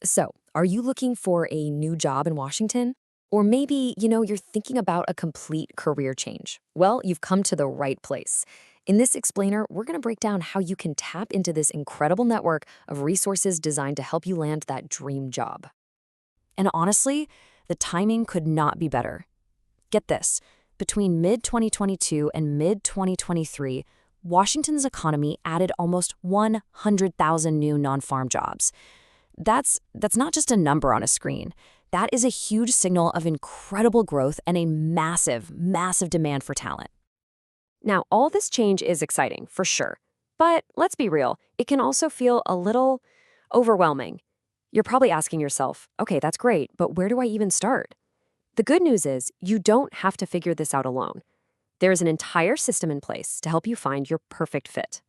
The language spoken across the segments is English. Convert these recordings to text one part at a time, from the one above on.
So, are you looking for a new job in Washington? Or maybe, you're thinking about a complete career change. Well, you've come to the right place. In this explainer, we're going to break down how you can tap into this incredible network of resources designed to help you land that dream job. And honestly, the timing could not be better. Get this, between mid-2022 and mid-2023, Washington's economy added almost 100,000 new non-farm jobs. That's not just a number on a screen. That is a huge signal of incredible growth and a massive, massive demand for talent. Now, all this change is exciting, for sure. But let's be real, it can also feel a little overwhelming. You're probably asking yourself, okay, that's great, but where do I even start? The good news is you don't have to figure this out alone. There's an entire system in place to help you find your perfect fit.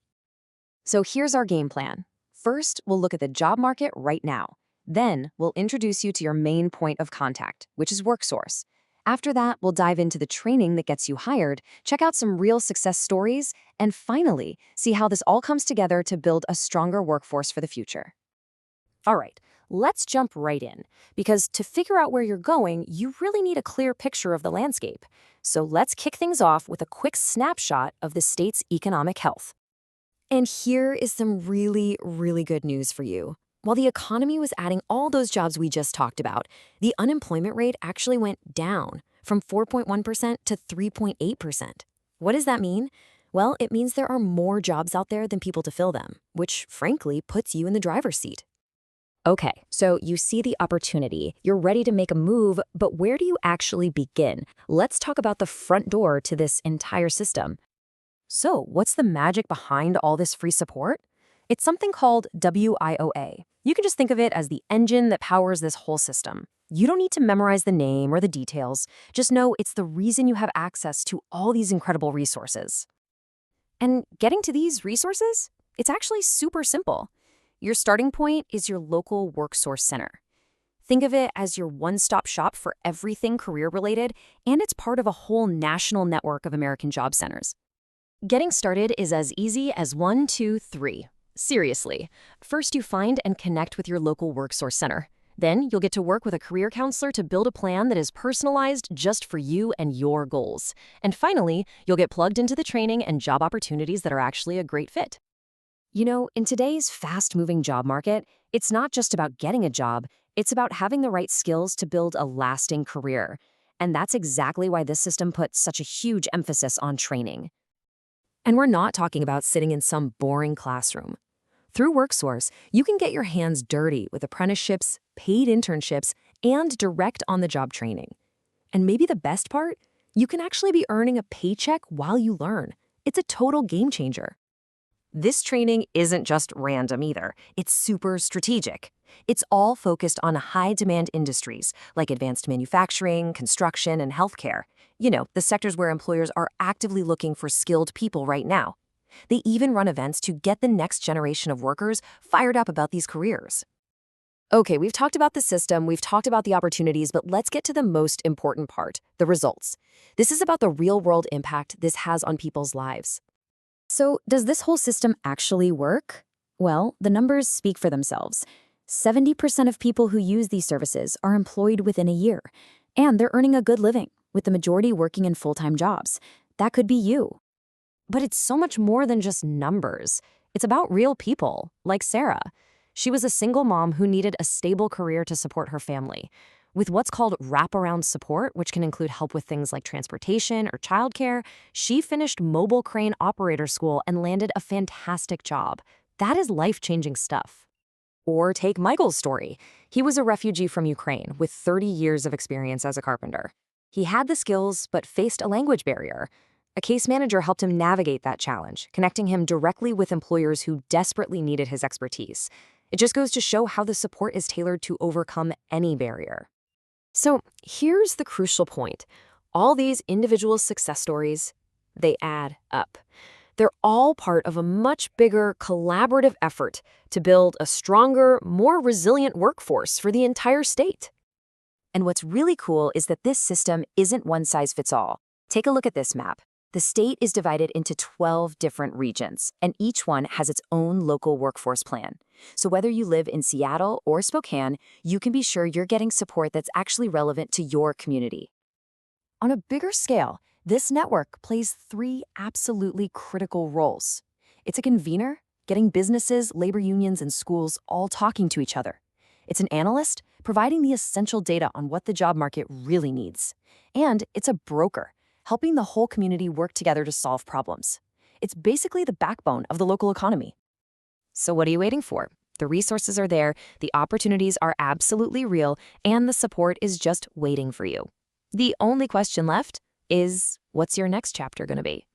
So here's our game plan. First, we'll look at the job market right now. Then, we'll introduce you to your main point of contact, which is WorkSource. After that, we'll dive into the training that gets you hired, check out some real success stories, and finally, see how this all comes together to build a stronger workforce for the future. All right, let's jump right in, because to figure out where you're going, you really need a clear picture of the landscape. So let's kick things off with a quick snapshot of the state's economic health. And here is some really, really good news for you. While the economy was adding all those jobs we just talked about, the unemployment rate actually went down from 4.1% to 3.8%. What does that mean? Well, it means there are more jobs out there than people to fill them, which frankly puts you in the driver's seat. Okay, so you see the opportunity, you're ready to make a move, but where do you actually begin? Let's talk about the front door to this entire system. So, what's the magic behind all this free support? It's something called WIOA. You can just think of it as the engine that powers this whole system. You don't need to memorize the name or the details. Just know it's the reason you have access to all these incredible resources. And getting to these resources? It's actually super simple. Your starting point is your local WorkSource center. Think of it as your one-stop shop for everything career-related, and it's part of a whole national network of American job centers. Getting started is as easy as 1, 2, 3. Seriously. First, you find and connect with your local WorkSource center. Then, you'll get to work with a career counselor to build a plan that is personalized just for you and your goals. And finally, you'll get plugged into the training and job opportunities that are actually a great fit. In today's fast-moving job market, it's not just about getting a job, it's about having the right skills to build a lasting career. And that's exactly why this system puts such a huge emphasis on training. And we're not talking about sitting in some boring classroom. Through WorkSource, you can get your hands dirty with apprenticeships, paid internships, and direct on-the-job training. And maybe the best part? You can actually be earning a paycheck while you learn. It's a total game changer. This training isn't just random either. It's super strategic. It's all focused on high-demand industries like advanced manufacturing, construction, and healthcare. The sectors where employers are actively looking for skilled people right now. They even run events to get the next generation of workers fired up about these careers. Okay, we've talked about the system, we've talked about the opportunities, but let's get to the most important part, the results. This is about the real-world impact this has on people's lives. So, does this whole system actually work? Well, the numbers speak for themselves. 70% of people who use these services are employed within a year, and they're earning a good living, with the majority working in full-time jobs. That could be you. But it's so much more than just numbers. It's about real people, like Sarah. She was a single mom who needed a stable career to support her family. With what's called wraparound support, which can include help with things like transportation or childcare, she finished mobile crane operator school and landed a fantastic job. That is life-changing stuff. Or take Michael's story. He was a refugee from Ukraine with 30 years of experience as a carpenter. He had the skills, but faced a language barrier. A case manager helped him navigate that challenge, connecting him directly with employers who desperately needed his expertise. It just goes to show how the support is tailored to overcome any barrier. So here's the crucial point. All these individual success stories, they add up. They're all part of a much bigger collaborative effort to build a stronger, more resilient workforce for the entire state. And what's really cool is that this system isn't one size fits all. Take a look at this map. The state is divided into 12 different regions, and each one has its own local workforce plan. So whether you live in Seattle or Spokane, you can be sure you're getting support that's actually relevant to your community. On a bigger scale, this network plays three absolutely critical roles. It's a convener, getting businesses, labor unions, and schools all talking to each other. It's an analyst, providing the essential data on what the job market really needs. And it's a broker, helping the whole community work together to solve problems. It's basically the backbone of the local economy. So what are you waiting for? The resources are there, the opportunities are absolutely real, and the support is just waiting for you. The only question left is, what's your next chapter going to be?